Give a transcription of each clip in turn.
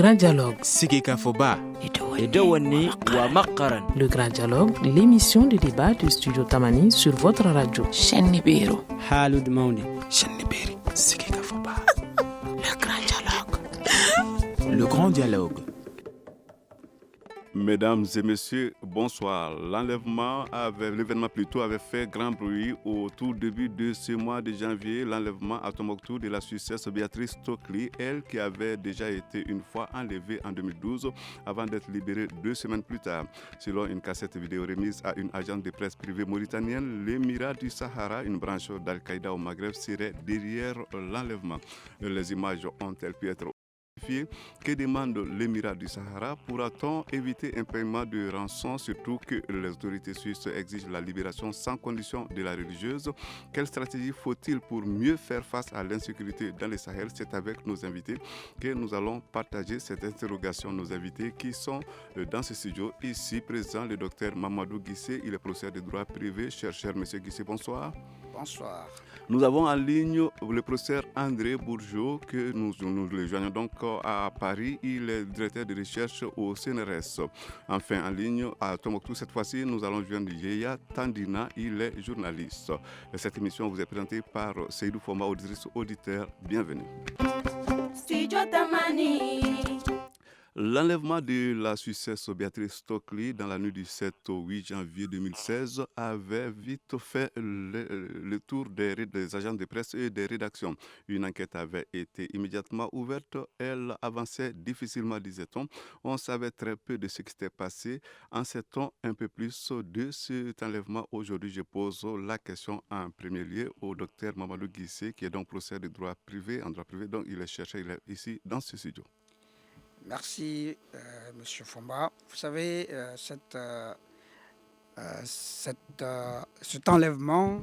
Grand Dialogue. Sigika Foba. Edouani wa Makaran. Le Grand Dialogue, l'émission de débat du Studio Tamani sur votre radio. Chennibiru. Halud Mauni. Chennibiru. Sigika Foba. Le Grand Dialogue. Le Grand Dialogue. Mesdames et messieurs, bonsoir. L'événement avait fait grand bruit au tout début de ce mois de janvier. L'enlèvement à Tombouctou de la Suissesse Béatrice Stokely, elle qui avait déjà été une fois enlevée en 2012 avant d'être libérée 2 semaines plus tard. Selon une cassette vidéo remise à une agence de presse privée mauritanienne, l'Émirat du Sahara, une branche d'Al-Qaïda au Maghreb, serait derrière l'enlèvement. Les images ont-elles pu être que demande l'Émirat du Sahara? Pourra-t-on éviter un paiement de rançon, surtout que les autorités suisses exigent la libération sans condition de la religieuse? Quelle stratégie faut-il pour mieux faire face à l'insécurité dans le Sahel? C'est avec nos invités que nous allons partager cette interrogation. Nos invités qui sont dans ce studio ici présent, le docteur Mamadou Guissé, il est professeur de droit privé, chercheur. Monsieur Guissé, bonsoir. Bonsoir. Nous avons en ligne le professeur André Bourgeot, que nous le joignons donc à Paris. Il est directeur de recherche au CNRS. Enfin, en ligne à Tombouctou, cette fois-ci, nous allons joindre Yaya Tandina, il est journaliste. Cette émission vous est présentée par Seydou Foma, auditeur. Bienvenue. Studio Tamani. L'enlèvement de la Suissesse Béatrice Stokely dans la nuit du 7 au 8 janvier 2016 avait vite fait le tour des agents de presse et des rédactions. Une enquête avait été immédiatement ouverte. Elle avançait difficilement, disait-on. On savait très peu de ce qui s'était passé. En sait-on un peu plus de cet enlèvement? Aujourd'hui, je pose la question en premier lieu au docteur Mamadou Guissé, qui est donc professeur de droit privé, en droit privé, donc il est chercheur, il est ici dans ce studio. Merci, Monsieur Fomba. Vous savez, cet enlèvement...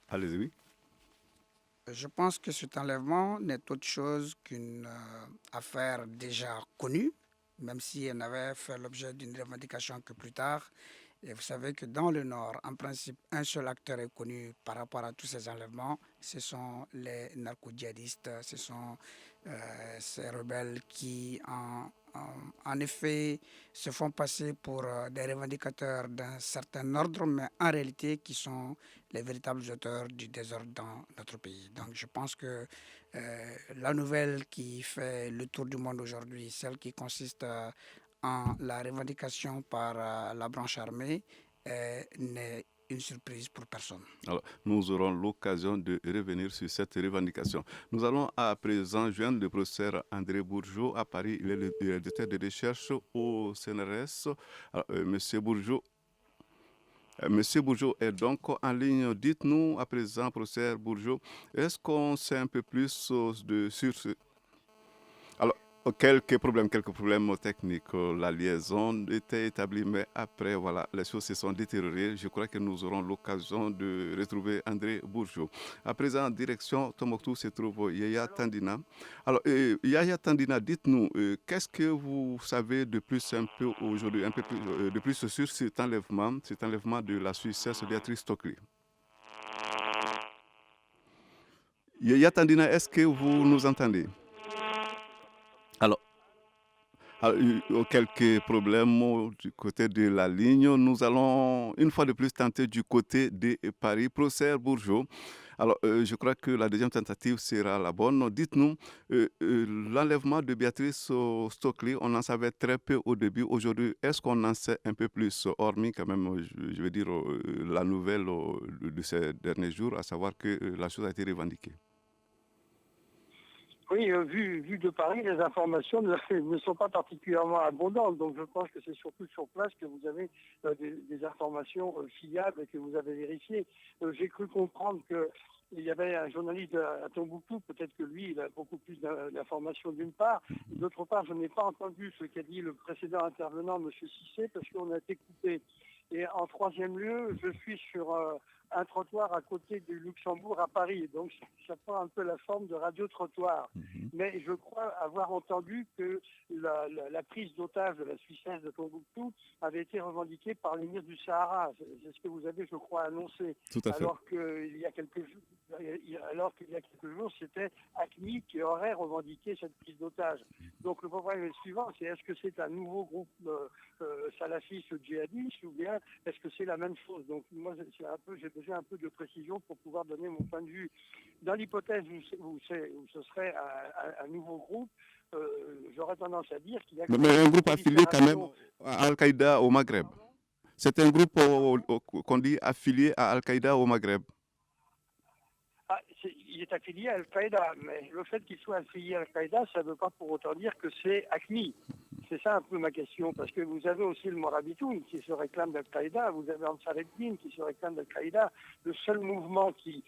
Allez-y, oui. Je pense que cet enlèvement n'est autre chose qu'une affaire déjà connue, même si elle n'avait fait l'objet d'une revendication que plus tard. Et vous savez que dans le Nord, en principe, un seul acteur est connu par rapport à tous ces enlèvements. Ce sont les narco-djihadistes, ce sont ces rebelles qui, en effet, se font passer pour des revendicateurs d'un certain ordre, mais en réalité qui sont les véritables auteurs du désordre dans notre pays. Donc je pense que la nouvelle qui fait le tour du monde aujourd'hui, celle qui consiste en la revendication par la branche armée, n'est une surprise pour personne. Alors, nous aurons l'occasion de revenir sur cette revendication. Nous allons à présent joindre le professeur André Bourgeot à Paris. Il est le directeur de recherche au CNRS. Alors, Monsieur Bourgeot est donc en ligne. Dites-nous à présent, professeur Bourgeot, est-ce qu'on sait un peu plus sur ce... Alors, quelques problèmes techniques. La liaison était établie, mais après, voilà, les choses se sont détériorées. Je crois que nous aurons l'occasion de retrouver André Bourgeot. À présent, en direction Tombouctou se trouve Yaya Tandina. Alors, Yaya Tandina, dites-nous, qu'est-ce que vous savez de plus un peu aujourd'hui, un peu plus, de plus sur cet enlèvement de la Suissesse Béatrice Stokely? Yaya Tandina, est-ce que vous nous entendez? Alors, quelques problèmes du côté de la ligne. Nous allons une fois de plus tenter du côté de Paris. Professeur Bourgeot, alors je crois que la deuxième tentative sera la bonne. Dites-nous, l'enlèvement de Béatrice Stokely, on en savait très peu au début. Aujourd'hui, est-ce qu'on en sait un peu plus, hormis quand même, je veux dire, la nouvelle de ces derniers jours, à savoir que la chose a été revendiquée? Oui, vu de Paris, les informations ne sont pas particulièrement abondantes. Donc je pense que c'est surtout sur place que vous avez des informations fiables et que vous avez vérifiées. J'ai cru comprendre qu'il y avait un journaliste à Tombouctou, peut-être que lui, il a beaucoup plus d'informations d'une part. D'autre part, je n'ai pas entendu ce qu'a dit le précédent intervenant, M. Cissé, parce qu'on a été coupé. Et en troisième lieu, je suis sur un trottoir à côté du Luxembourg à Paris. Donc ça prend un peu la forme de radio-trottoir. Mais je crois avoir entendu que la prise d'otage de la Suissesse de Tombouctou avait été revendiquée par l'émir du Sahara. C'est ce que vous avez, je crois, annoncé. Tout à fait. Alors qu'il y a quelques jours, alors qu'il y a quelques jours, c'était ACMI qui aurait revendiqué cette prise d'otage. Donc le problème est le suivant, c'est est-ce que c'est un nouveau groupe salafiste djihadiste ou bien est-ce que c'est la même chose? Donc moi, j'ai besoin un peu de précision pour pouvoir donner mon point de vue. Dans l'hypothèse où ce serait un nouveau groupe, j'aurais tendance à dire qu'il y a... Mais un groupe affilié quand même à Al-Qaïda au Maghreb. C'est un groupe qu'on dit affilié à Al-Qaïda au Maghreb. Il est affilié à Al-Qaïda, mais le fait qu'il soit affilié à Al-Qaïda, ça ne veut pas pour autant dire que c'est ACMI. C'est ça un peu ma question, parce que vous avez aussi le Morabitoun qui se réclame d'Al-Qaïda, vous avez Ansar ad-Din qui se réclame d'Al-Qaïda. Le seul mouvement qui,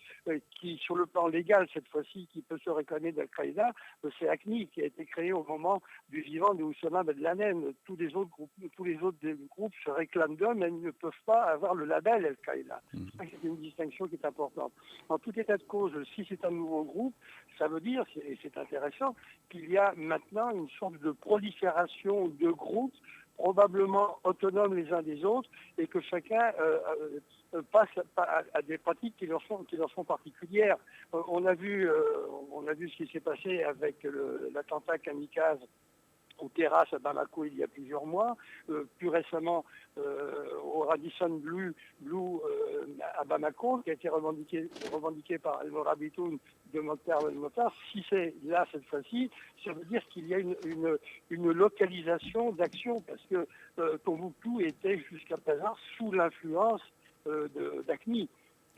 sur le plan légal cette fois-ci, qui peut se réclamer d'Al-Qaïda, c'est ACMI, qui a été créé au moment du vivant de Oussama Ben Laden. Tous les autres groupes se réclament d'eux, mais ils ne peuvent pas avoir le label Al-Qaïda. C'est une distinction qui est importante. En tout état de cause, si c'est un nouveau groupe, ça veut dire, et c'est intéressant, qu'il y a maintenant une sorte de prolifération de groupes probablement autonomes les uns des autres et que chacun passe à des pratiques qui leur sont particulières. On a vu ce qui s'est passé avec l'attentat kamikaze aux terrasses à Bamako il y a plusieurs mois, plus récemment au Radisson Blu à Bamako, qui a été revendiqué par El Morabitoun de Mokhtar El Mokhtar. Si c'est là cette fois-ci, ça veut dire qu'il y a une localisation d'action, parce que Tombouctou était jusqu'à présent sous l'influence d'ACMI.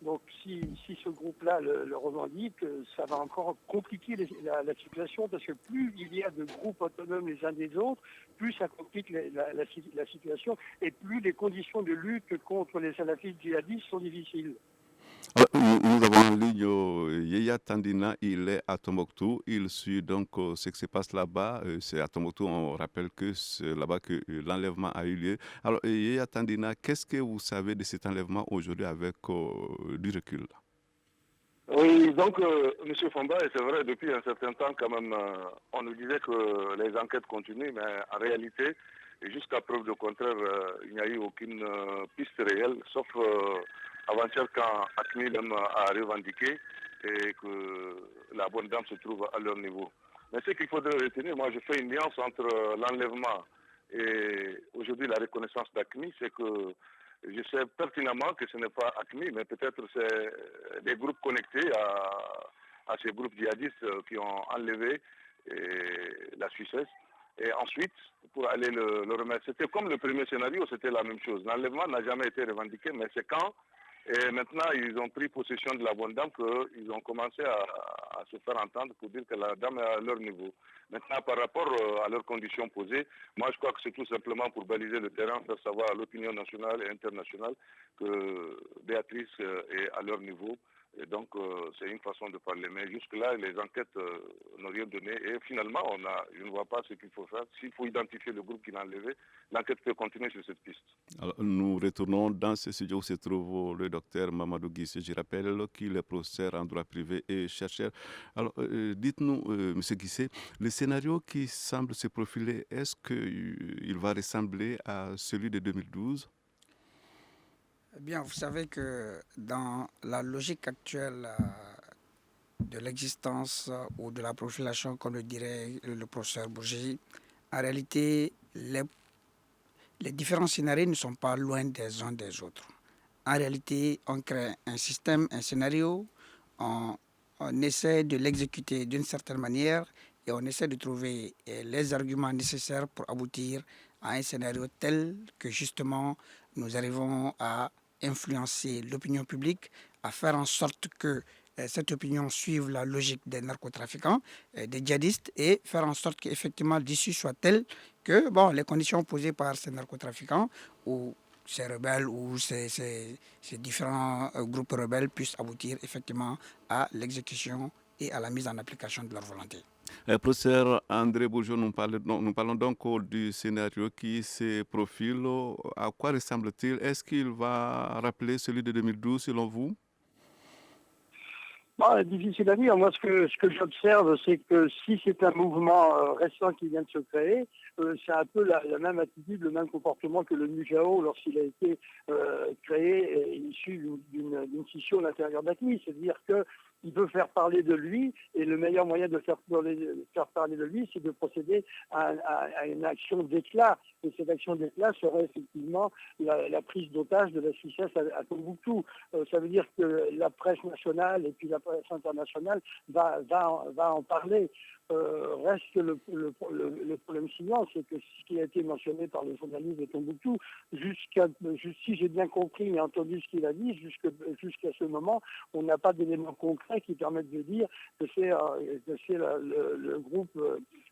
Donc si ce groupe-là le revendique, ça va encore compliquer la situation, parce que plus il y a de groupes autonomes les uns des autres, plus ça complique la situation et plus les conditions de lutte contre les salafistes djihadistes sont difficiles. Nous avons en ligne Yaya Tandina, il est à Tombouctou, il suit donc ce qui se passe là-bas. C'est à Tombouctou, on rappelle que c'est là-bas que l'enlèvement a eu lieu. Alors Yaya Tandina, qu'est-ce que vous savez de cet enlèvement aujourd'hui avec du recul? Oui, donc M. Famba, et c'est vrai, depuis un certain temps quand même, on nous disait que les enquêtes continuent, mais en réalité, jusqu'à preuve du contraire, il n'y a eu aucune piste réelle, sauf avant-hier quand ACMI a revendiqué et que la bonne dame se trouve à leur niveau. Mais ce qu'il faudrait retenir, moi je fais une nuance entre l'enlèvement et aujourd'hui la reconnaissance d'ACMI, c'est que je sais pertinemment que ce n'est pas ACMI, mais peut-être c'est des groupes connectés à ces groupes djihadistes qui ont enlevé la Suissesse. Et ensuite, pour aller le remettre, c'était comme le premier scénario, c'était la même chose. L'enlèvement n'a jamais été revendiqué, mais c'est quand, et maintenant ils ont pris possession de la bonne dame, qu'ils ont commencé à se faire entendre pour dire que la dame est à leur niveau. Maintenant, par rapport à leurs conditions posées, moi je crois que c'est tout simplement pour baliser le terrain, faire savoir à l'opinion nationale et internationale que Béatrice est à leur niveau. Et donc, c'est une façon de parler. Mais jusque-là, les enquêtes n'ont rien donné. Et finalement, je ne vois pas ce qu'il faut faire. S'il faut identifier le groupe qui l'a enlevé, l'enquête peut continuer sur cette piste. Alors, nous retournons dans ce studio où se trouve le docteur Mamadou Guissé. Je rappelle qu'il est professeur en droit privé et chercheur. Alors, dites-nous, M. Guissé, le scénario qui semble se profiler, est-ce qu'il va ressembler à celui de 2012 ? Eh bien, vous savez que dans la logique actuelle de l'existence ou de la profilation, comme le dirait le professeur Bourgi, en réalité, les différents scénarios ne sont pas loin des uns des autres. En réalité, on crée un système, un scénario, on essaie de l'exécuter d'une certaine manière et on essaie de trouver les arguments nécessaires pour aboutir à un scénario tel que justement nous arrivons à influencer l'opinion publique, à faire en sorte que cette opinion suive la logique des narcotrafiquants, des djihadistes, et faire en sorte qu'effectivement l'issue soit telle que les conditions posées par ces narcotrafiquants ou ces rebelles ou ces différents groupes rebelles puissent aboutir effectivement à l'exécution et à la mise en application de leur volonté. Professeur André Bourgeot, nous parlons donc du scénario qui se profile. À quoi ressemble-t-il? Est-ce qu'il va rappeler celui de 2012 selon vous? Difficile à dire. Moi, ce que j'observe, c'est que si c'est un mouvement récent qui vient de se créer, c'est un peu la même attitude, le même comportement que le Mujao lorsqu'il a été créé et issu d'une scission à l'intérieur d'ACMI. C'est-à-dire que il veut faire parler de lui, et le meilleur moyen de faire parler de lui, c'est de procéder à une action d'éclat. Et cette action d'éclat serait effectivement la prise d'otage de la Suissesse à Tombouctou. Ça veut dire que la presse nationale et puis la presse internationale va en parler. Reste que le problème suivant, c'est que ce qui a été mentionné par le journaliste de Tombouctou, si j'ai bien compris et entendu ce qu'il a dit, jusqu'à ce moment, on n'a pas d'éléments concrets qui permettent de dire que c'est le groupe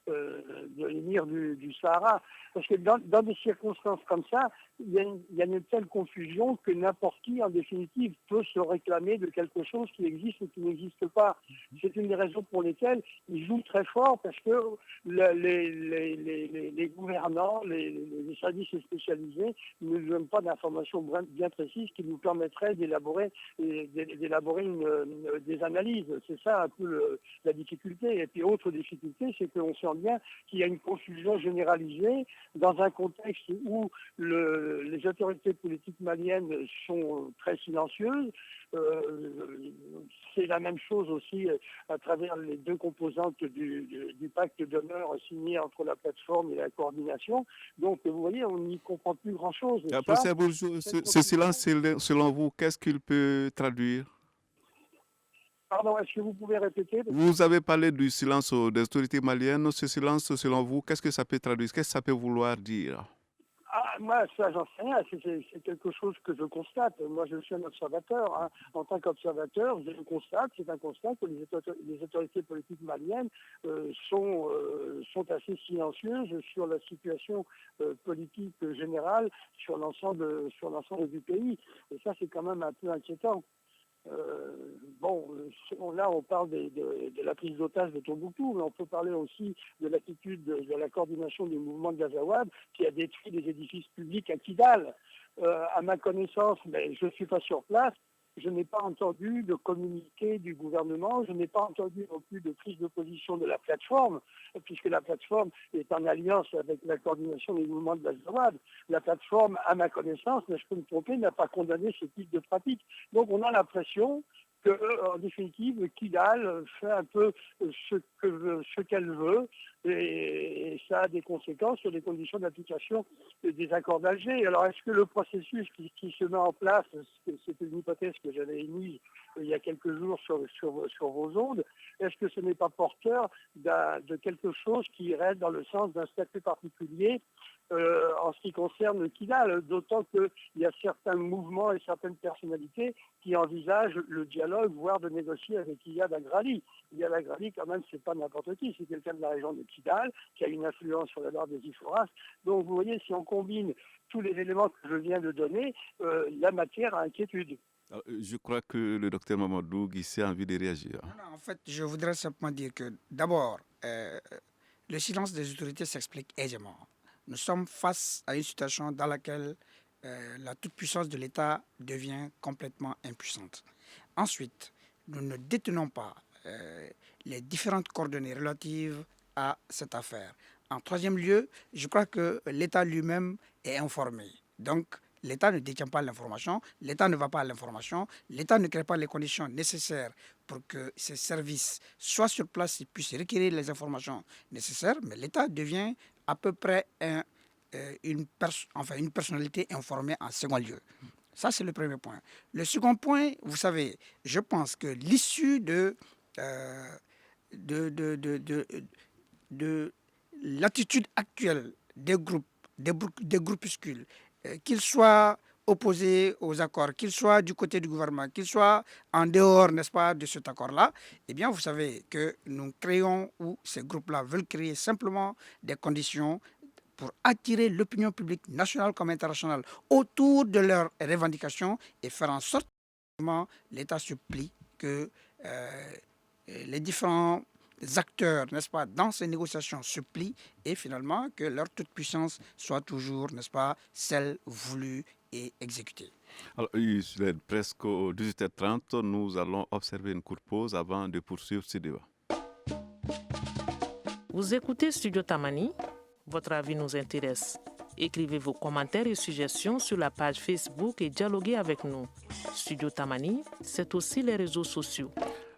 de l'émir du Sahara. Parce que dans des circonstances comme ça, il y a une telle confusion que n'importe qui, en définitive, peut se réclamer de quelque chose qui existe ou qui n'existe pas. C'est une des raisons pour lesquelles ils jouent très fort, parce que les gouvernants, les services spécialisés ne nous donnent pas d'informations bien précises qui nous permettraient d'élaborer des analyses. C'est ça un peu la difficulté. Et puis autre difficulté, c'est qu'on sent bien qu'il y a une confusion généralisée dans un contexte où les autorités politiques maliennes sont très silencieuses. C'est la même chose aussi à travers les deux composantes du pacte d'honneur signé entre la plateforme et la coordination. Donc, vous voyez, on n'y comprend plus grand-chose. Professeur Bourgeois, ce silence, selon vous, qu'est-ce qu'il peut traduire? Pardon, est-ce que vous pouvez répéter? Vous avez parlé du silence des autorités maliennes. Ce silence, selon vous, qu'est-ce que ça peut traduire? Qu'est-ce que ça peut vouloir dire? Moi, ça, j'en sais rien. C'est quelque chose que je constate. Moi, je suis un observateur. Hein. En tant qu'observateur, c'est un constat que les autorités politiques maliennes sont assez silencieuses sur la situation politique générale sur l'ensemble du pays. Et ça, c'est quand même un peu inquiétant. Là, on parle de la prise d'otage de Tombouctou, mais on peut parler aussi de l'attitude de la coordination du mouvement de Gazawad qui a détruit des édifices publics à Kidal. À ma connaissance, mais je ne suis pas sur place, je n'ai pas entendu de communiqué du gouvernement, je n'ai pas entendu non plus de prise de position de la plateforme, puisque la plateforme est en alliance avec la coordination des mouvements de Gazawad. La plateforme, à ma connaissance, mais je peux me tromper, n'a pas condamné ce type de pratique. Donc on a l'impression que, en définitive, Kidal fait un peu ce qu'elle veut, et ça a des conséquences sur les conditions d'application des accords d'Alger. Alors, est-ce que le processus qui se met en place, c'est une hypothèse que j'avais émise il y a quelques jours sur vos ondes, est-ce que ce n'est pas porteur de quelque chose qui irait dans le sens d'un statut particulier en ce qui concerne Kidal, d'autant qu'il y a certains mouvements et certaines personnalités qui envisagent le dialogue, voire de négocier avec Iyad Agrali. Iyad Agrali, quand même, c'est pas n'importe qui, c'est quelqu'un de la région de Kidal, qui a une influence sur la barre des Iforas. Donc, vous voyez, si on combine tous les éléments que je viens de donner, la matière à inquiétude. Alors, je crois que le docteur Mamadou Guissé a envie de réagir. Non, en fait, je voudrais simplement dire que, d'abord, le silence des autorités s'explique aisément. Nous sommes face à une situation dans laquelle la toute-puissance de l'État devient complètement impuissante. Ensuite, nous ne détenons pas les différentes coordonnées relatives à cette affaire. En troisième lieu, je crois que l'État lui-même est informé. Donc, l'État ne détient pas l'information, l'État ne va pas à l'information, l'État ne crée pas les conditions nécessaires pour que ses services soient sur place et puissent requérir les informations nécessaires, mais l'État devient à peu près une personnalité informée en second lieu. Ça, c'est le premier point. Le second point, vous savez, je pense que l'issue de l'attitude actuelle des groupuscules, qu'ils soient opposés aux accords, qu'ils soient du côté du gouvernement, qu'ils soient en dehors, n'est-ce pas, de cet accord-là, eh bien, vous savez que nous créons, ou ces groupes-là veulent créer simplement des conditions pour attirer l'opinion publique nationale comme internationale autour de leurs revendications et faire en sorte que l'État se plie, que les différents acteurs, n'est-ce pas, dans ces négociations se plient et finalement que leur toute-puissance soit toujours, n'est-ce pas, celle voulue et exécutée. Alors, il est presque 18h30. Nous allons observer une courte pause avant de poursuivre ce débat. Vous écoutez Studio Tamani. Votre avis nous intéresse. Écrivez vos commentaires et suggestions sur la page Facebook et dialoguez avec nous. Studio Tamani, c'est aussi les réseaux sociaux.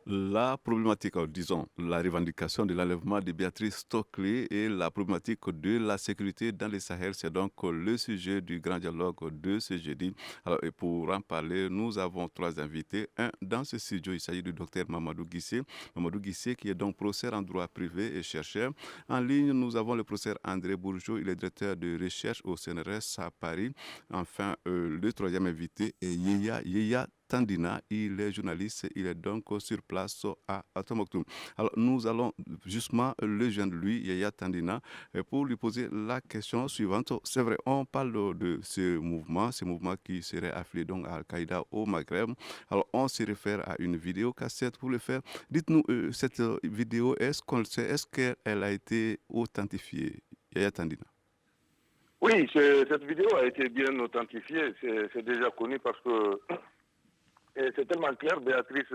La problématique, disons, la revendication de l'enlèvement de Béatrice Stockley et la problématique de la sécurité dans le Sahel, c'est donc le sujet du grand dialogue de ce jeudi. Alors, et pour en parler, nous avons 3 invités. Un dans ce studio, il s'agit du docteur Mamadou Guissé. Mamadou Guissé qui est donc professeur en droit privé et chercheur. En ligne, nous avons le professeur André Bourgeot, il est directeur de recherche au CNRS à Paris. Enfin, le 3e invité est Yaya Tandina, il est journaliste, il est donc sur place à Tombouctou. Alors nous allons justement le joindre lui, Yaya Tandina, pour lui poser la question suivante. C'est vrai, on parle de ce mouvement qui serait affilié donc à Al-Qaïda au Maghreb. Alors on se réfère à une vidéo cassette pour le faire. Dites-nous, cette vidéo, est-ce qu'on le sait, est-ce qu'elle a été authentifiée, Yaya Tandina? Oui, cette vidéo a été bien authentifiée, c'est déjà connu parce que et c'est tellement clair, Béatrice,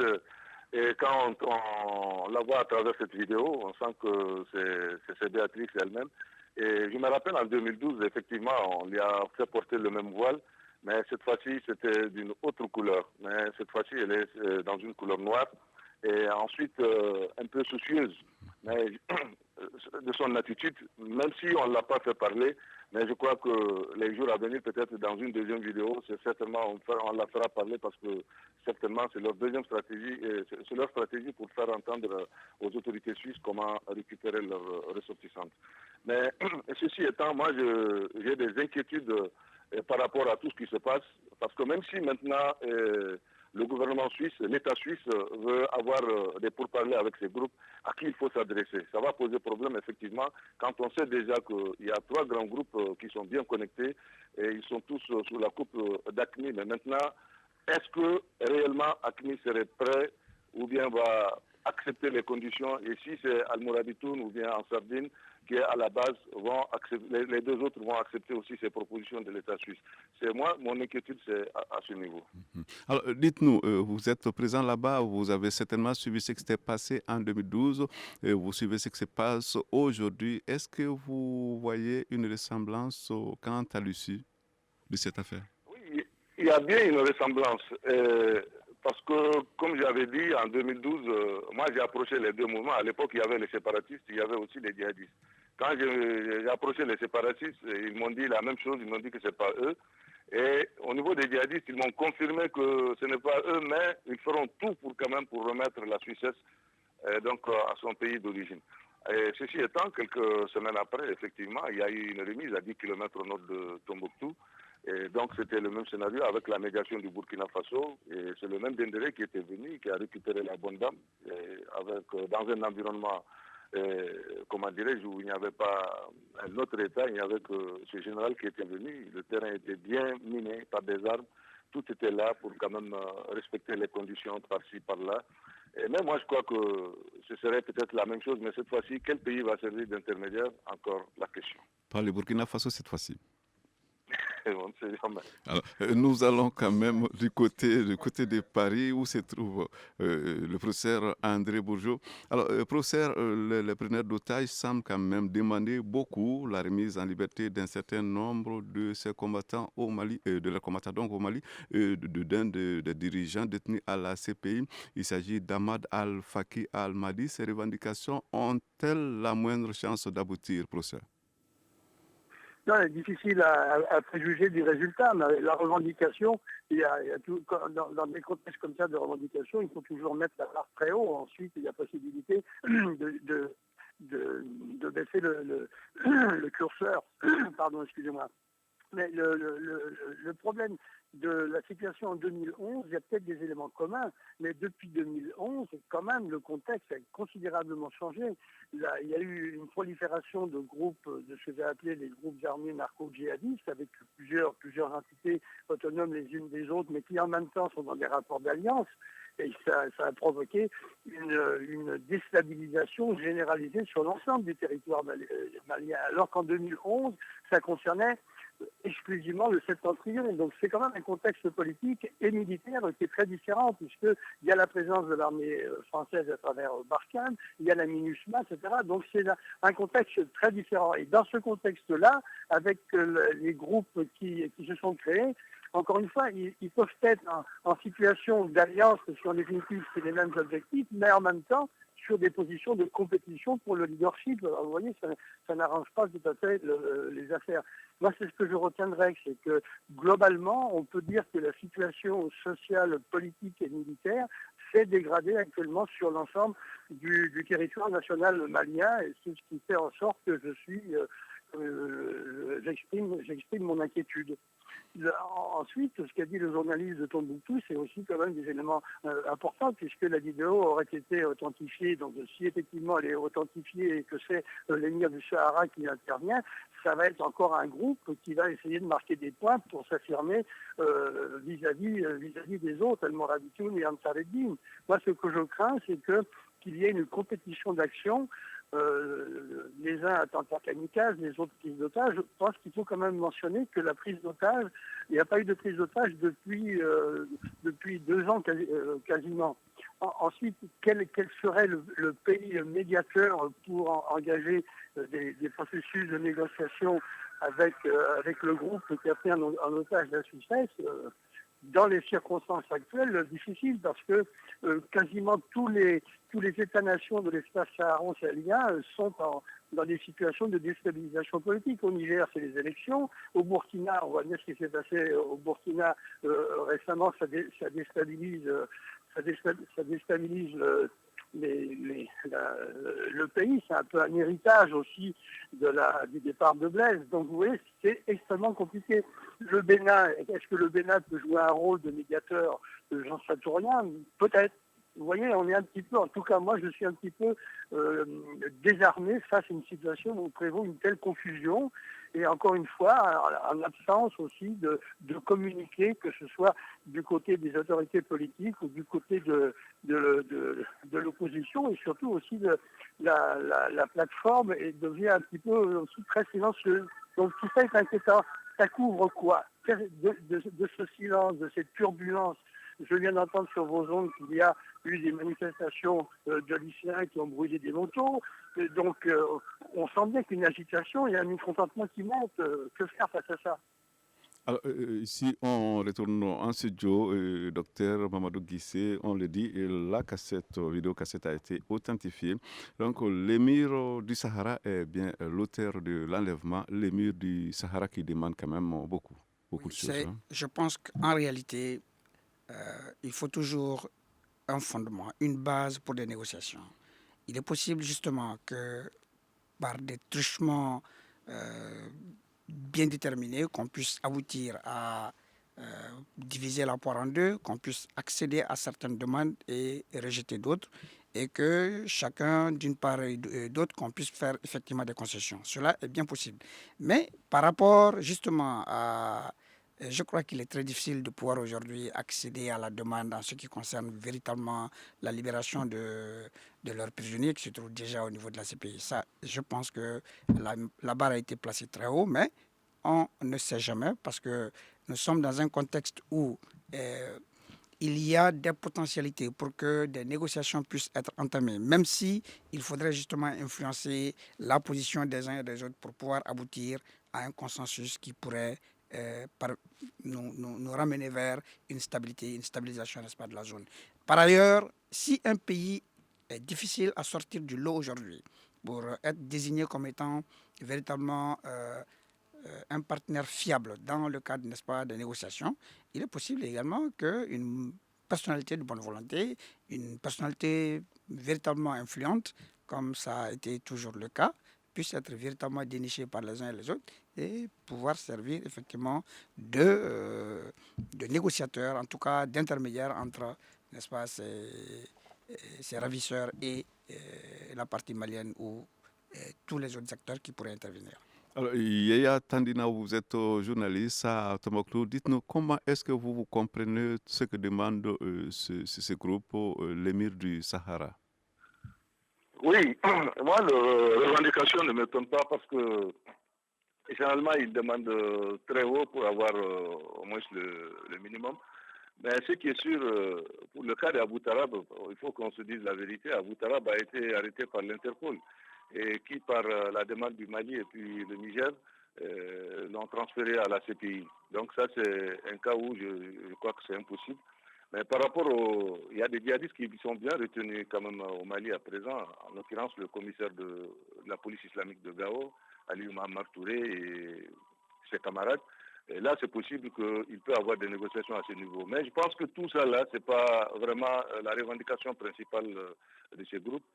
et quand on la voit à travers cette vidéo, on sent que c'est Béatrice elle-même. Et je me rappelle en 2012, effectivement, on lui a fait porter le même voile, mais cette fois-ci, c'était d'une autre couleur. Mais cette fois-ci, elle est dans une couleur noire et ensuite un peu soucieuse mais, de son attitude, même si on ne l'a pas fait parler. Mais je crois que les jours à venir, peut-être dans une deuxième vidéo, c'est certainement on la fera parler parce que certainement c'est leur deuxième stratégie, et c'est leur stratégie pour faire entendre aux autorités suisses comment récupérer leurs ressortissantes. Mais ceci étant, moi j'ai des inquiétudes par rapport à tout ce qui se passe, parce que même si maintenant le gouvernement suisse, l'État suisse veut avoir des pourparlers avec ces groupes à qui il faut s'adresser. Ça va poser problème effectivement quand on sait déjà qu'il y a 3 grands groupes qui sont bien connectés et ils sont tous sous la coupe d'AQMI. Mais maintenant, est-ce que réellement AQMI serait prêt ou bien va accepter les conditions? Et si c'est Al-Mourabitoun ou bien en Sardine qui est à la base, les 2 autres vont accepter aussi ces propositions de l'État suisse. C'est moi, mon inquiétude, c'est à ce niveau. Alors, dites-nous, vous êtes présent là-bas, vous avez certainement suivi ce qui s'était passé en 2012, vous suivez ce qui se passe aujourd'hui. Est-ce que vous voyez une ressemblance quant à l'issue de cette affaire? Oui, il y a bien une ressemblance. Parce que, comme j'avais dit, en 2012, moi j'ai approché les 2 mouvements. À l'époque, il y avait les séparatistes, il y avait aussi les djihadistes. Quand j'ai approché les séparatistes, ils m'ont dit la même chose, ils m'ont dit que ce n'est pas eux. Et au niveau des djihadistes, ils m'ont confirmé que ce n'est pas eux, mais ils feront tout pour quand même pour remettre la Suissesse donc, à son pays d'origine. Et ceci étant, quelques semaines après, effectivement, il y a eu une remise à 10 km au nord de Tombouctou. Et donc c'était le même scénario avec la médiation du Burkina Faso. Et c'est le même Dendéré qui était venu, qui a récupéré la bonne dame dans un environnement, comment dirais-je, où il n'y avait pas un autre État, il n'y avait que ce général qui était venu. Le terrain était bien miné par des armes. Tout était là pour quand même respecter les conditions par-ci, par-là. Et même moi, je crois que ce serait peut-être la même chose, mais cette fois-ci, quel pays va servir d'intermédiaire? Encore la question. Par le Burkina Faso cette fois-ci. Alors, nous allons quand même du côté de Paris où se trouve le professeur André Bourgeot. Alors, professeur, les preneurs d'otages semblent quand même demander beaucoup la remise en liberté d'un certain nombre de ces combattants au Mali, de leurs combattants donc au Mali, d'un des dirigeants détenus à la CPI. Il s'agit d'Ahmad Al-Faki Al-Mahdi. Ces revendications ont-elles la moindre chance d'aboutir, professeur? Non, c'est difficile à préjuger du résultat, mais la revendication, il y a tout, dans des contextes comme ça de revendication, il faut toujours mettre la barre très haut. Ensuite, il y a possibilité de baisser le curseur. Pardon, excusez-moi. Mais le problème de la situation en 2011, il y a peut-être des éléments communs, mais depuis 2011, quand même, le contexte a considérablement changé. Là, il y a eu une prolifération de groupes, de ce que j'ai appelé les groupes armés narco-djihadistes, avec plusieurs entités autonomes les unes des autres, mais qui en même temps sont dans des rapports d'alliance. Et ça a provoqué une déstabilisation généralisée sur l'ensemble du territoire malien, alors qu'en 2011, ça concernait exclusivement le septentrion. Donc c'est quand même un contexte politique et militaire qui est très différent, puisqu'il y a la présence de l'armée française à travers Barkhane, il y a la MINUSMA, etc. Donc c'est un contexte très différent. Et dans ce contexte-là, avec les groupes qui se sont créés, encore une fois, ils peuvent être en situation d'alliance, parce qu'en définitive, c'est les mêmes objectifs, mais en même temps, sur des positions de compétition pour le leadership. Alors, vous voyez, ça n'arrange pas tout à fait les affaires. Moi, c'est ce que je retiendrai, c'est que globalement, on peut dire que la situation sociale, politique et militaire s'est dégradée actuellement sur l'ensemble du territoire national malien, et c'est ce qui fait en sorte que j'exprime mon inquiétude. Ensuite, ce qu'a dit le journaliste de Tombouctou, c'est aussi quand même des éléments importants, puisque la vidéo aurait été authentifiée. Donc, si effectivement elle est authentifiée et que c'est l'émir du Sahara qui intervient, ça va être encore un groupe qui va essayer de marquer des points pour s'affirmer vis-à-vis des autres, El Morabitoun et Ansar Eddin. Moi, ce que je crains, c'est qu'il y ait une compétition d'action. Les uns attentats kamikazes, les autres prises d'otages. Je pense qu'il faut quand même mentionner que la prise d'otage, il n'y a pas eu de prise d'otage depuis 2 ans quasiment. Ensuite, quel serait le pays médiateur pour engager des processus de négociation avec le groupe qui a pris en otage la Suisse? Dans les circonstances actuelles, difficile, parce que quasiment tous les États-nations de l'espace saharan-sahélien sont dans des situations de déstabilisation politique. Au Niger, c'est les élections. Au Burkina, on voit bien ce qui s'est passé au Burkina récemment, ça déstabilise le pays. C'est un peu un héritage aussi du départ de Blaise. Donc vous voyez, c'est extrêmement compliqué. Le Bénin, est-ce que le Bénin peut jouer un rôle de médiateur Jean-Satourien? Peut-être. Vous voyez, on est un petit peu, en tout cas moi je suis un petit peu désarmé face à une situation où prévaut une telle confusion, et encore une fois, en absence aussi de communiquer, que ce soit du côté des autorités politiques ou du côté de l'opposition, et surtout aussi de la plateforme, et devient un petit peu aussi très silencieuse. Donc tout ça est inquiétant. Ça couvre quoi de ce silence, de cette turbulence? Je viens d'entendre sur vos ondes qu'il y a eu des manifestations de lycéens qui ont brûlé des motos. Donc, on sent bien qu'une agitation, il y a un mécontentement qui monte. Que faire face à ça? Alors, ici, on retourne en studio, docteur Mamadou Guissé, on le dit, et la vidéocassette a été authentifiée. Donc, l'émir du Sahara est bien l'auteur de l'enlèvement, l'émir du Sahara qui demande quand même beaucoup de choses. Hein. Je pense qu'en réalité, il faut toujours un fondement, une base pour des négociations. Il est possible justement que par des truchements bien déterminés, qu'on puisse aboutir à diviser la poire en deux, qu'on puisse accéder à certaines demandes et rejeter d'autres, et que chacun, d'une part et d'autre, qu'on puisse faire effectivement des concessions. Cela est bien possible. Mais par rapport justement à... Je crois qu'il est très difficile de pouvoir aujourd'hui accéder à la demande en ce qui concerne véritablement la libération de leurs prisonniers qui se trouvent déjà au niveau de la CPI. Ça, je pense que la barre a été placée très haut, mais on ne sait jamais, parce que nous sommes dans un contexte où il y a des potentialités pour que des négociations puissent être entamées, même si il faudrait justement influencer la position des uns et des autres pour pouvoir aboutir à un consensus qui pourrait nous ramener vers une stabilisation, n'est-ce pas, de la zone. Par ailleurs, si un pays est difficile à sortir du lot aujourd'hui pour être désigné comme étant véritablement un partenaire fiable dans le cadre, n'est-ce pas, des négociations, il est possible également qu'une personnalité de bonne volonté, une personnalité véritablement influente, comme ça a été toujours le cas, puisse être véritablement dénichée par les uns et les autres et pouvoir servir effectivement de négociateur, en tout cas d'intermédiaire entre, n'est-ce pas, ces ravisseurs et la partie malienne ou tous les autres acteurs qui pourraient intervenir. Alors, Yaya Tandina, vous êtes journaliste à Tombouctou. Dites-nous, comment est-ce que vous comprenez ce que demande ce groupe, l'émir du Sahara? Oui, moi, la revendication ne m'étonne pas parce que généralement, ils demandent très haut pour avoir au moins le minimum. Mais ce qui est sûr, pour le cas d'Abou Tarab, il faut qu'on se dise la vérité. Abou Tarab a été arrêté par l'Interpol et qui, par la demande du Mali et puis le Niger, l'ont transféré à la CPI. Donc ça, c'est un cas où je crois que c'est impossible. Mais par rapport il y a des djihadistes qui sont bien retenus quand même au Mali à présent, en l'occurrence le commissaire de la police islamique de Gao, Ali Mohamed Touré et ses camarades. Et là, c'est possible qu'il peut y avoir des négociations à ce niveau. Mais je pense que tout ça là, c'est pas vraiment la revendication principale de ces groupes.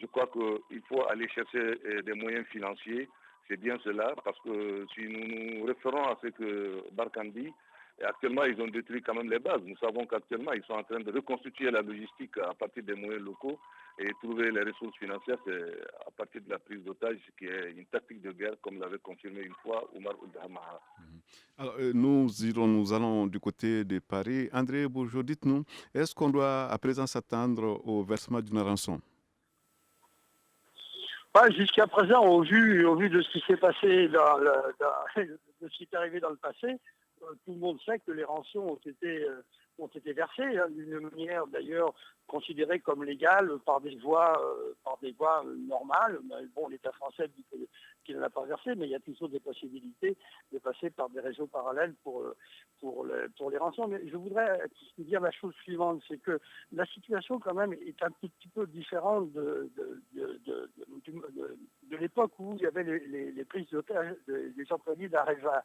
Je crois qu'il faut aller chercher des moyens financiers. C'est bien cela, parce que si nous nous référons à ce que Barkhane dit, et actuellement, ils ont détruit quand même les bases. Nous savons qu'actuellement, ils sont en train de reconstituer la logistique à partir des moyens locaux et trouver les ressources financières, c'est à partir de la prise d'otages, qui est une tactique de guerre, comme l'avait confirmé une fois Oumar Ould-Hamaha. Alors, nous allons du côté de Paris. André Bourgeot, dites-nous, est-ce qu'on doit à présent s'attendre au versement d'une rançon? Jusqu'à présent, au vu de ce qui s'est passé, de ce qui est arrivé dans le passé, tout le monde sait que les rançons ont été versées, d'une manière d'ailleurs considérée comme légale par des voies normales. Bon, l'État français dit qu'il n'en a pas versé, mais il y a toujours des possibilités de passer par des réseaux parallèles pour les rançons. Mais je voudrais dire la chose suivante, c'est que la situation quand même est un tout petit peu différente de l'époque où il y avait les prises d'otages des employés d'Areva.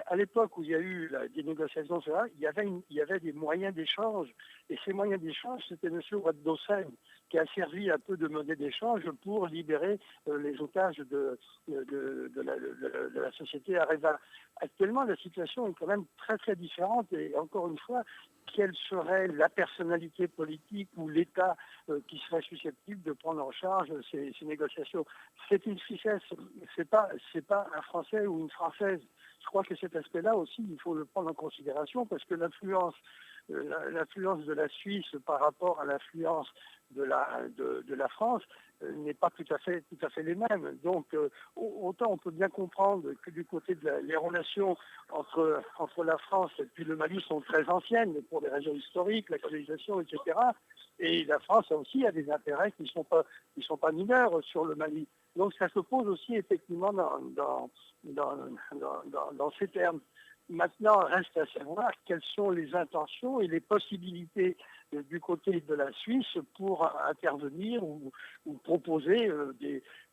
À l'époque où il y a eu des négociations, il y avait des moyens d'échange. Et ces moyens d'échange, c'était M. Ouad Dossen qui a servi un peu de monnaie d'échange pour libérer les otages de la société Areva. Actuellement, la situation est quand même très très différente. Et encore une fois, quelle serait la personnalité politique ou l'État qui serait susceptible de prendre en charge ces négociations? C'est une ficelle, c'est pas un Français ou une Française. Je crois que cet aspect-là aussi, il faut le prendre en considération, parce que l'influence de la Suisse par rapport à l'influence de la France n'est pas tout à fait les mêmes. Donc autant on peut bien comprendre que du côté les relations entre la France et puis le Mali sont très anciennes, mais pour des raisons historiques, la colonisation, etc. Et la France aussi a des intérêts qui sont pas mineurs sur le Mali. Donc ça se pose aussi effectivement dans ces termes. Maintenant, reste à savoir quelles sont les intentions et les possibilités du côté de la Suisse pour intervenir ou proposer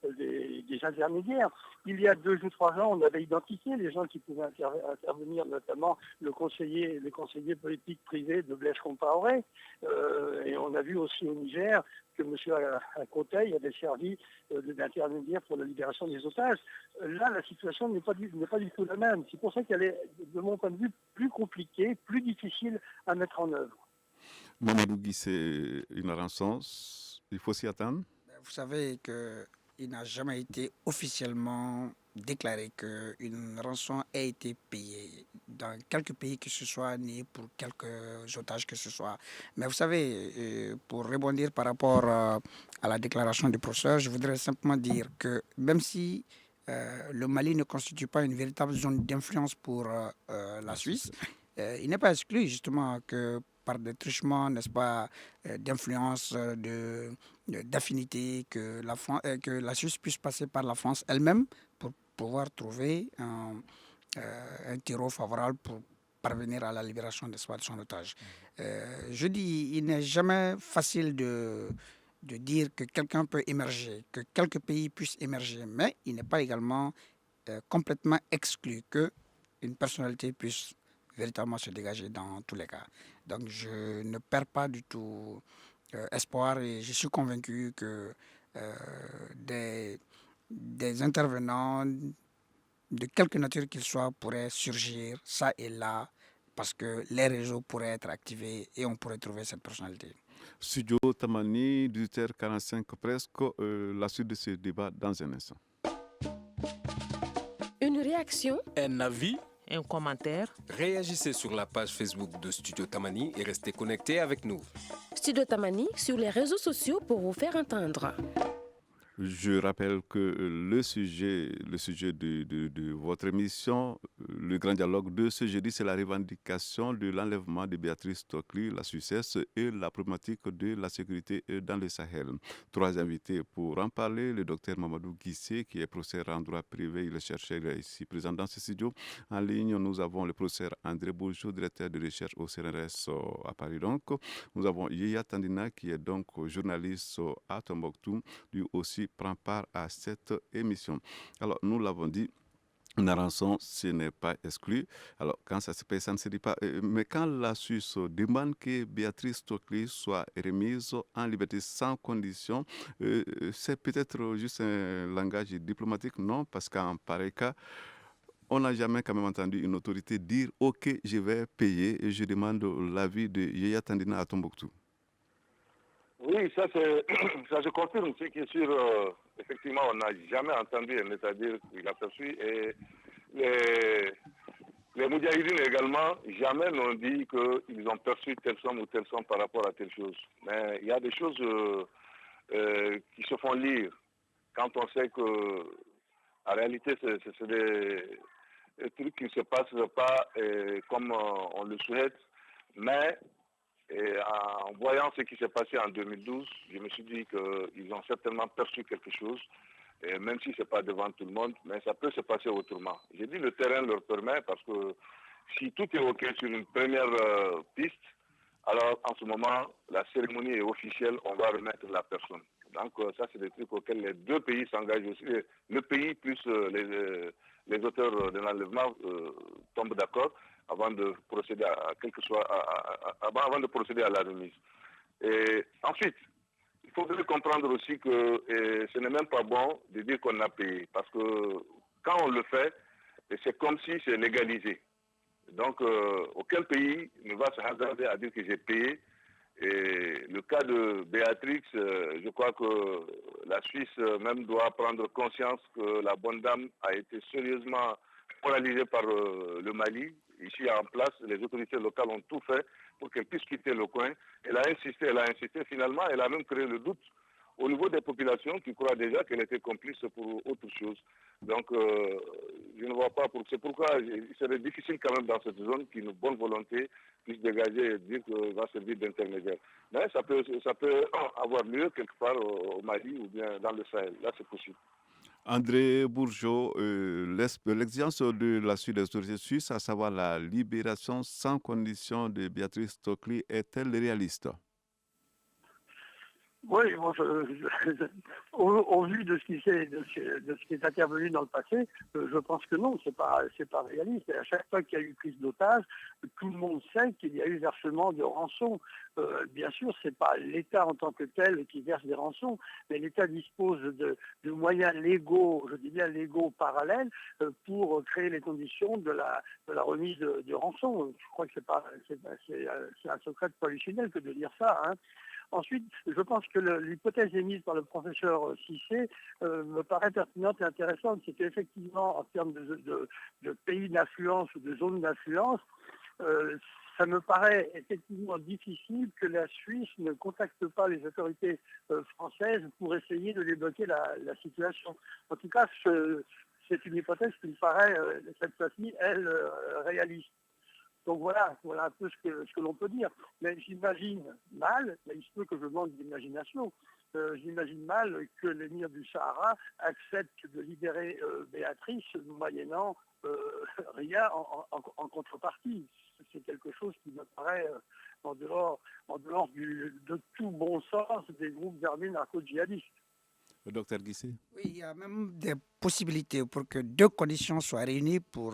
des intermédiaires. Il y a 2 ou 3 ans, on avait identifié les gens qui pouvaient intervenir, notamment le conseiller politique privé de Blaise Compaoré. Et on a vu aussi au Niger que M. Akotey avait servi d'intermédiaire pour la libération des otages. Là, la situation n'est pas du tout la même. C'est pour ça qu'elle est, de mon point de vue, plus compliquée, plus difficile à mettre en œuvre. Mamadou Guissé, une rançon, il faut s'y attendre? Vous savez qu'il n'a jamais été officiellement déclaré qu'une rançon a été payée dans quelques pays que ce soit, ni pour quelques otages que ce soit. Mais vous savez, pour rebondir par rapport à la déclaration du professeur, je voudrais simplement dire que même si le Mali ne constitue pas une véritable zone d'influence pour la Suisse, il n'est pas exclu justement que par des truchements, n'est-ce pas, d'influence, d'affinité, que la Suisse puisse passer par la France elle-même pour pouvoir trouver un terreau favorable pour parvenir à la libération de son otage. Je dis, il n'est jamais facile de dire que quelqu'un peut émerger, que quelques pays puissent émerger, mais il n'est pas également complètement exclu qu'une personnalité puisse véritablement se dégager dans tous les cas. Donc je ne perds pas du tout espoir et je suis convaincu que des intervenants de quelque nature qu'ils soient pourraient surgir ça et là parce que les réseaux pourraient être activés et on pourrait trouver cette personnalité. Studio Tamani, 18h45 presque, la suite de ce débat dans un instant. Une réaction, Un avis, Un commentaire? réagissez sur la page Facebook de Studio Tamani et restez connectés avec nous. Studio Tamani sur les réseaux sociaux pour vous faire entendre. Je rappelle que le sujet de votre émission, le grand dialogue de ce jeudi, c'est la revendication de l'enlèvement de Béatrice Tokli, la Suissesse, et la problématique de la sécurité dans le Sahel. 3 invités pour en parler. Le docteur Mamadou Guissé, qui est professeur en droit privé, il est chercheur ici présent dans ce studio. En ligne, nous avons le professeur André Bourgeot, directeur de recherche au CNRS à Paris. Donc, nous avons Yaya Tandina, qui est donc journaliste à Tombouctou, lui aussi prend part à cette émission. Alors, nous l'avons dit, une rançon, ce n'est pas exclu. Alors, quand ça se paye, ça ne se dit pas. Mais quand la Suisse demande que Béatrice Tokli soit remise en liberté sans condition, c'est peut-être juste un langage diplomatique, non? Parce qu'en pareil cas, on n'a jamais quand même entendu une autorité dire « Ok, je vais payer et je demande l'avis de Yaya Tandina à Tombouctou ». Oui, ça se confirme. Ce qui est sûr, effectivement, on n'a jamais entendu un État dire qu'il a perçu. Et les Moudjahidines également, jamais n'ont dit qu'ils ont perçu telle somme ou telle somme par rapport à telle chose. Mais il y a des choses qui se font lire quand on sait que, en réalité, c'est des trucs qui ne se passent pas comme on le souhaite. Mais et en voyant ce qui s'est passé en 2012, je me suis dit qu'ils ont certainement perçu quelque chose, et même si ce n'est pas devant tout le monde, mais ça peut se passer autrement. J'ai dit le terrain leur permet parce que si tout est OK sur une première piste, alors en ce moment, la cérémonie est officielle, on va remettre la personne. Donc ça, c'est des trucs auxquels les 2 pays s'engagent aussi. Le pays plus les auteurs de l'enlèvement tombent d'accord avant de procéder à avant de procéder à la remise. Et ensuite, il faudrait comprendre aussi que ce n'est même pas bon de dire qu'on a payé, parce que quand on le fait, c'est comme si c'est légalisé. Donc, aucun pays ne va se hasarder à dire que j'ai payé. Et le cas de Béatrix, je crois que la Suisse même doit prendre conscience que la bonne dame a été sérieusement moralisée par le Mali. Ici en place, les autorités locales ont tout fait pour qu'elle puisse quitter le coin. Elle a insisté, finalement, elle a même créé le doute au niveau des populations qui croient déjà qu'elle était complice pour autre chose. Donc, je ne vois pas, c'est pourquoi il serait difficile quand même dans cette zone qu'une bonne volonté puisse dégager et dire qu'elle va servir d'intermédiaire. Mais ça peut avoir lieu quelque part au Mali ou bien dans le Sahel. Là, c'est possible. André Bourgeot, l'exigence de la Suisse des autorités suisses, à savoir la libération sans condition de Béatrice Tokli, est-elle réaliste? Oui, bon, au vu de ce qui est intervenu dans le passé, je pense que non, c'est pas réaliste. Et à chaque fois qu'il y a eu prise d'otage, tout le monde sait qu'il y a eu versement de rançons. Bien sûr, c'est pas l'État en tant que tel qui verse des rançons, mais l'État dispose de moyens légaux, je dis bien légaux parallèles, pour créer les conditions de la remise de rançons. Je crois que c'est un secret de polichinelle que de dire ça, hein. Ensuite, je pense que l'hypothèse émise par le professeur Cissé me paraît pertinente et intéressante. C'est qu'effectivement, en termes de pays d'influence ou de zones d'influence, ça me paraît effectivement difficile que la Suisse ne contacte pas les autorités françaises pour essayer de débloquer la situation. En tout cas, c'est une hypothèse qui me paraît, cette fois-ci, elle, réaliste. Donc voilà un peu ce que l'on peut dire. Mais j'imagine mal, mais il se peut que je manque d'imagination, j'imagine mal que l'émir du Sahara accepte de libérer Béatrice moyennant rien en contrepartie. C'est quelque chose qui me paraît en dehors de tout bon sens des groupes armés narco-djihadistes. Le docteur Guissé. Oui, il y a même des possibilités pour que 2 conditions soient réunies pour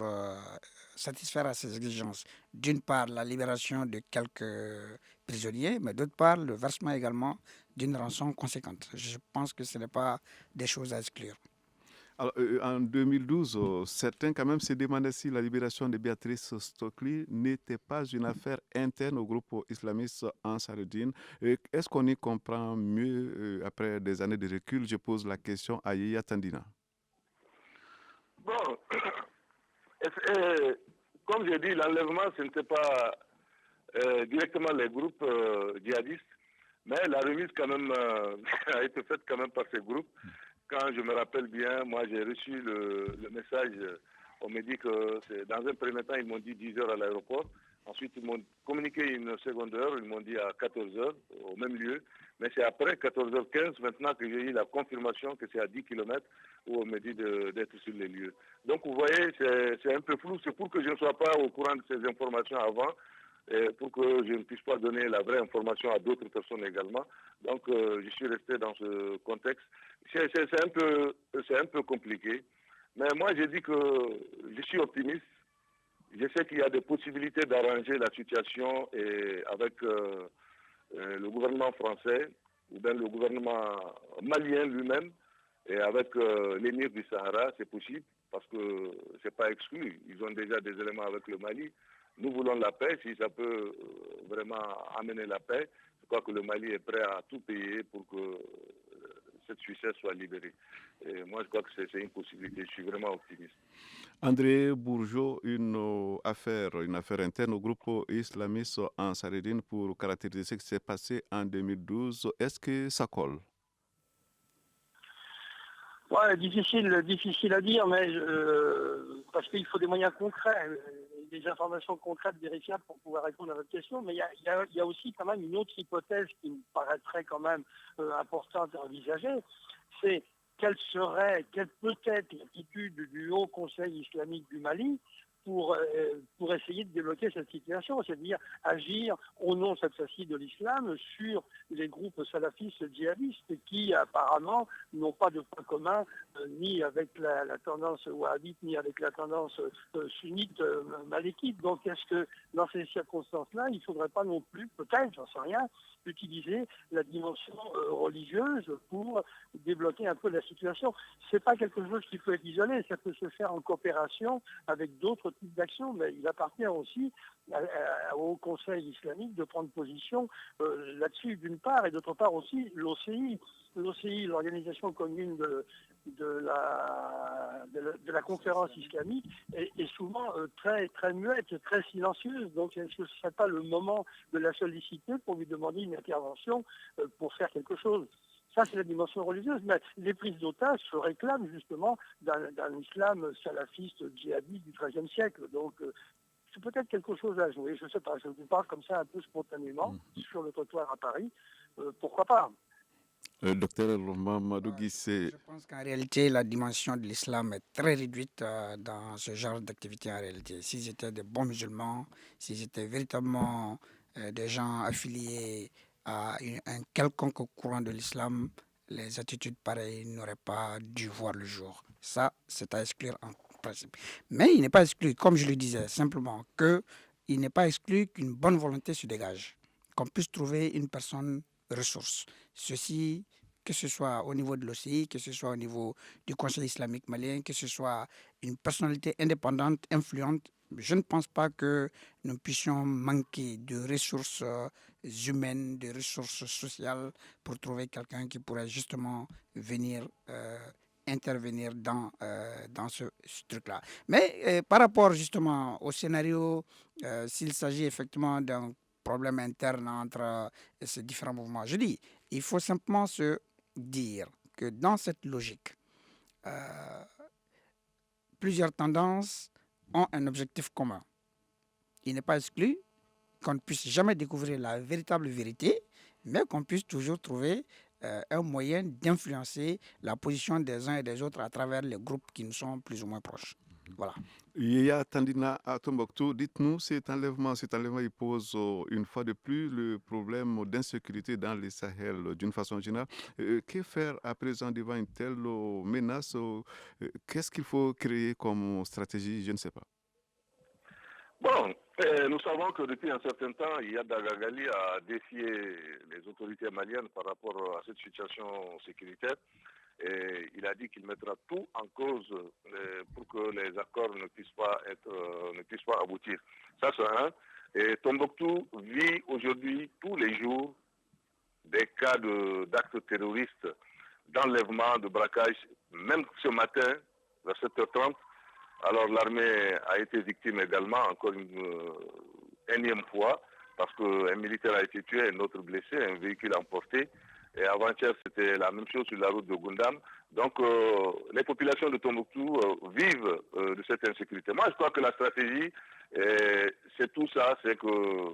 satisfaire à ces exigences. D'une part, la libération de quelques prisonniers, mais d'autre part, le versement également d'une rançon conséquente. Je pense que ce n'est pas des choses à exclure. Alors, en 2012, certains quand même se demandaient si la libération de Béatrice Tokli n'était pas une affaire interne au groupe islamiste Ansar-Dine. Est-ce qu'on y comprend mieux après des années de recul? Je pose la question à Yaya Tandina. Bon, comme j'ai dit, l'enlèvement, ce n'était pas directement les groupes djihadistes, mais la remise quand même a été faite quand même par ces groupes. quand je me rappelle bien, moi j'ai reçu le message, on me dit que dans un premier temps, ils m'ont dit 10 heures à l'aéroport. Ensuite, ils m'ont communiqué une seconde heure, ils m'ont dit à 14 heures, au même lieu. Mais c'est après 14h15 maintenant que j'ai eu la confirmation que c'est à 10 km où on me dit d'être sur les lieux. Donc vous voyez, c'est un peu flou. C'est pour que je ne sois pas au courant de ces informations avant, et pour que je ne puisse pas donner la vraie information à d'autres personnes également. Donc je suis resté dans ce contexte. C'est un peu compliqué. Mais moi, j'ai dit que je suis optimiste. Je sais qu'il y a des possibilités d'arranger la situation avec le gouvernement français ou bien le gouvernement malien lui-même et avec l'émir du Sahara, c'est possible parce que ce n'est pas exclu. Ils ont déjà des éléments avec le Mali. Nous voulons la paix. Si ça peut vraiment amener la paix, je crois que le Mali est prêt à tout payer pour que cette Suissesse soit libérée. Et moi, je crois que c'est une possibilité. Je suis vraiment optimiste. André Bourgeot, une affaire interne au groupe islamiste Ansareddine pour caractériser ce qui s'est passé en 2012. Est-ce que ça colle? Ouais, difficile à dire, mais parce qu'il faut des moyens concrets, des informations concrètes vérifiables pour pouvoir répondre à votre question. Mais il y a aussi quand même une autre hypothèse qui me paraîtrait quand même importante à envisager, c'est quelle peut être l'attitude du Haut Conseil islamique du Mali pour essayer de débloquer cette situation, c'est-à-dire agir au nom cette fois-ci de l'islam sur les groupes salafistes djihadistes qui apparemment n'ont pas de point commun ni avec la tendance wahhabite ni avec la tendance sunnite malékite. Donc est-ce que dans ces circonstances-là, il ne faudrait pas non plus, peut-être, j'en sais rien, utiliser la dimension religieuse pour débloquer un peu la situation? Ce n'est pas quelque chose qui peut être isolé, ça peut se faire en coopération avec d'autres types d'actions, mais il appartient aussi au Conseil islamique de prendre position là-dessus d'une part, et d'autre part aussi l'OCI, l'organisation commune de la conférence islamique, est souvent très, très muette, très silencieuse. Donc est-ce que ce ne serait pas le moment de la solliciter pour lui demander une intervention pour faire quelque chose? Ça, c'est la dimension religieuse. Mais les prises d'otages se réclament justement d'un islam salafiste djihadiste du XIIIe siècle. Donc, c'est peut-être quelque chose à jouer. Je ne sais pas, je vous parle comme ça un peu spontanément sur le trottoir à Paris. Pourquoi pas? Docteur Mamadou Guissé. Je pense qu'en réalité, la dimension de l'islam est très réduite dans ce genre d'activité en réalité. S'ils étaient des bons musulmans, s'ils étaient véritablement des gens affiliés à un quelconque courant de l'islam, les attitudes pareilles n'auraient pas dû voir le jour. Ça, c'est à exclure en principe. Mais il n'est pas exclu, comme je le disais, simplement qu'il n'est pas exclu qu'une bonne volonté se dégage, qu'on puisse trouver une personne ressource. Ceci, que ce soit au niveau de l'OCI, que ce soit au niveau du Conseil islamique malien, que ce soit une personnalité indépendante, influente, je ne pense pas que nous puissions manquer de ressources humaines, de ressources sociales pour trouver quelqu'un qui pourrait justement venir intervenir dans ce truc-là. Mais par rapport justement au scénario, s'il s'agit effectivement d'un problème interne entre ces différents mouvements, je dis, il faut simplement se dire que dans cette logique, plusieurs tendances ont un objectif commun. Il n'est pas exclu qu'on ne puisse jamais découvrir la véritable vérité, mais qu'on puisse toujours trouver un moyen d'influencer la position des uns et des autres à travers les groupes qui nous sont plus ou moins proches. Voilà. Yaya Tandina à Tombouctou, dites-nous, cet enlèvement, il pose une fois de plus le problème d'insécurité dans le Sahel d'une façon générale. Que faire à présent devant une telle menace? Qu'est-ce qu'il faut créer comme stratégie? Je ne sais pas. Bon, nous savons que depuis un certain temps, Iyad Agagali a défié les autorités maliennes par rapport à cette situation sécuritaire. Et il a dit qu'il mettra tout en cause pour que les accords ne puissent pas aboutir. Ça, c'est un. Et Tombouctou vit aujourd'hui, tous les jours, des cas d'actes terroristes, d'enlèvement, de braquage. Même ce matin, vers 7h30, alors l'armée a été victime également, encore une énième fois, parce qu'un militaire a été tué, un autre blessé, un véhicule emporté. Et avant-hier, c'était la même chose sur la route de Gundam. Donc, les populations de Tombouctou vivent de cette insécurité. Moi, je crois que la stratégie, c'est tout ça, c'est que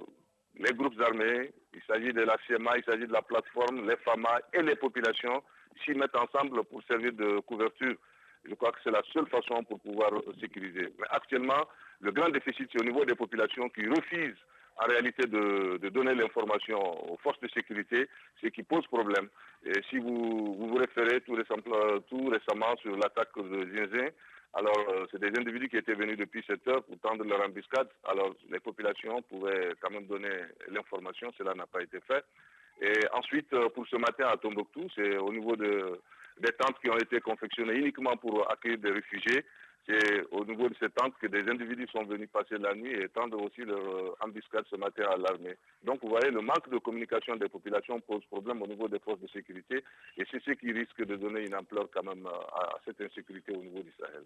les groupes armés, il s'agit de la CMA, il s'agit de la plateforme, les FAMA et les populations s'y mettent ensemble pour servir de couverture. Je crois que c'est la seule façon pour pouvoir sécuriser. Mais actuellement, le grand déficit, c'est au niveau des populations qui refusent en réalité de donner l'information aux forces de sécurité, ce qui pose problème. Et si vous référez tout récemment sur l'attaque de Zinzin, alors c'est des individus qui étaient venus depuis 7 heures pour tendre leur embuscade. Alors les populations pouvaient quand même donner l'information, cela n'a pas été fait. Et ensuite, pour ce matin à Tombouctou, c'est au niveau des tentes qui ont été confectionnées uniquement pour accueillir des réfugiés. C'est au niveau de ces tentes que des individus sont venus passer la nuit et tendre aussi leur embuscade ce matin à l'armée. Donc vous voyez, le manque de communication des populations pose problème au niveau des forces de sécurité et c'est ce qui risque de donner une ampleur quand même à cette insécurité au niveau du Sahel.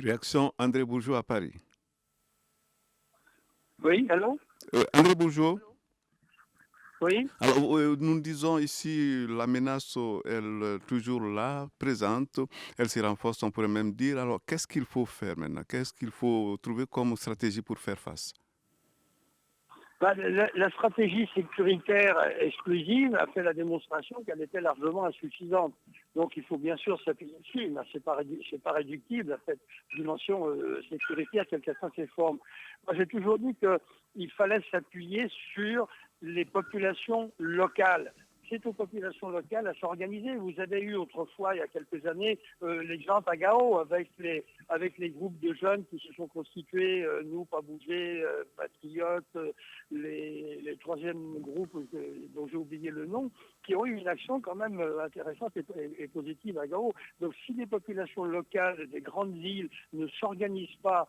Réaction André Bourgeot à Paris. Oui, allô André Bourgeot. Oui. Alors, nous disons ici, la menace, elle est toujours là, présente, elle se renforce, on pourrait même dire. Alors, qu'est-ce qu'il faut faire maintenant? Qu'est-ce qu'il faut trouver comme stratégie pour faire face? La stratégie sécuritaire exclusive a fait la démonstration qu'elle était largement insuffisante. Donc il faut bien sûr s'appuyer dessus, mais ce n'est pas réductible à cette dimension sécuritaire, quelle que soit ses formes. Moi j'ai toujours dit qu'il fallait s'appuyer sur les populations locales. C'est aux populations locales à s'organiser. Vous avez eu autrefois, il y a quelques années, l'exemple à Gao avec les groupes de jeunes qui se sont constitués, Nous, Pas Bouger, Patriotes, les troisièmes groupes dont j'ai oublié le nom, qui ont eu une action quand même intéressante et positive à Gao. Donc si les populations locales des grandes villes ne s'organisent pas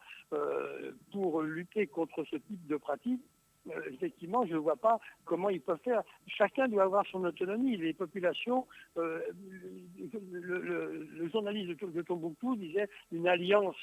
pour lutter contre ce type de pratiques, effectivement, je ne vois pas comment ils peuvent faire. Chacun doit avoir son autonomie. Les populations, le journaliste de Tombouctou disait une alliance,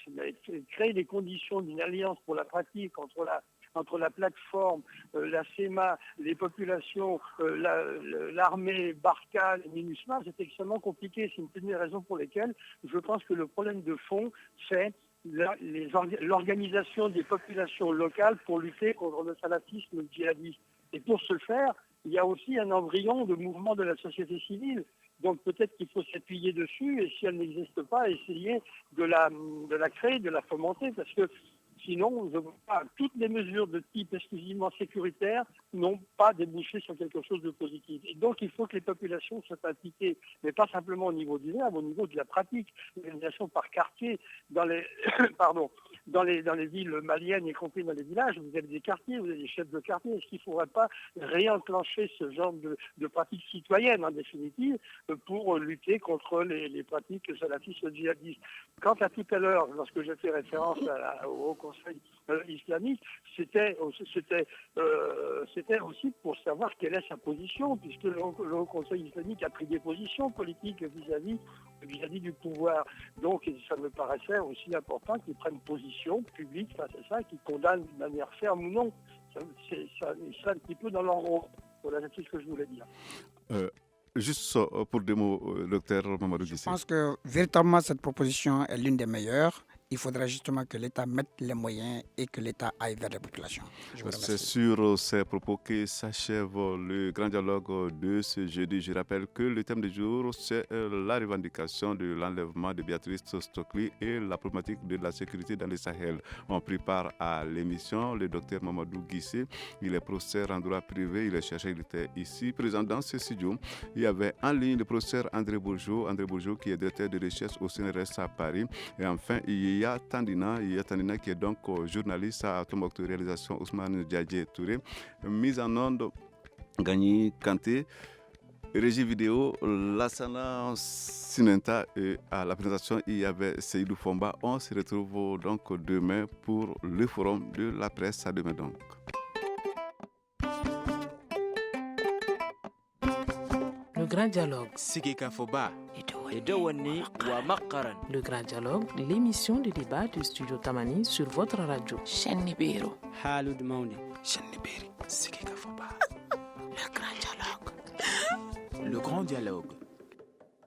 créer les conditions d'une alliance pour la pratique entre la plateforme, la CEMA, les populations, l'armée, Barkhane, MINUSMA, c'est extrêmement compliqué. C'est une des raisons pour lesquelles je pense que le problème de fond, c'est l'organisation des populations locales pour lutter contre le salafisme djihadiste. Et pour ce faire, il y a aussi un embryon de mouvement de la société civile. Donc peut-être qu'il faut s'appuyer dessus et si elle n'existe pas, essayer de la créer, de la fomenter, parce que sinon, toutes les mesures de type exclusivement sécuritaire n'ont pas débouché sur quelque chose de positif. Et donc, il faut que les populations soient impliquées, mais pas simplement au niveau du verbe, au niveau de la pratique, l'organisation par quartier, dans les villes maliennes, y compris dans les villages, vous avez des quartiers, vous avez des chefs de quartier. Est-ce qu'il ne faudrait pas réenclencher ce genre de pratiques citoyennes, en définitive, pour lutter contre les pratiques salafistes djihadistes? Quant à tout à l'heure, lorsque j'ai fait référence au Conseil islamique, c'était aussi pour savoir quelle est sa position, puisque le Conseil islamique a pris des positions politiques vis-à-vis du pouvoir. Donc ça me paraissait aussi important qu'il prenne position publique face à ça, qu'il condamne de manière ferme ou non. C'est un petit peu dans leur rôle. Voilà, c'est tout ce que je voulais dire. Juste pour des mots, docteur Mamadou Guissé. Je pense que véritablement cette proposition est l'une des meilleures. Il faudrait justement que l'État mette les moyens et que l'État aille vers les populations. C'est sur ces propos que s'achève le grand dialogue de ce jeudi. Je rappelle que le thème du jour, c'est la revendication de l'enlèvement de Béatrice Stokely et la problématique de la sécurité dans le Sahel. On prépare à l'émission le docteur Mamadou Guissé. Il est professeur en droit privé, il est chercheur, il était ici présent dans ce studio. Il y avait en ligne le professeur André Bourgeot qui est directeur de recherche au CNRS à Paris. Et enfin, il y a Tandina qui est donc journaliste à Tombouctou, réalisation Ousmane Diadje Touré, mise en onde Gagny Kanté, régie vidéo Lassana Sinenta et à la présentation il y avait Seydou Fomba. On se retrouve donc demain pour le forum de la presse. À demain donc. Le grand dialogue. Sigika Foba. Le grand dialogue, l'émission de débat du studio Tamani sur votre radio. Shenibiro. Halud Mauni. Shenibiri. Sigika Foba. Le grand dialogue. Le grand dialogue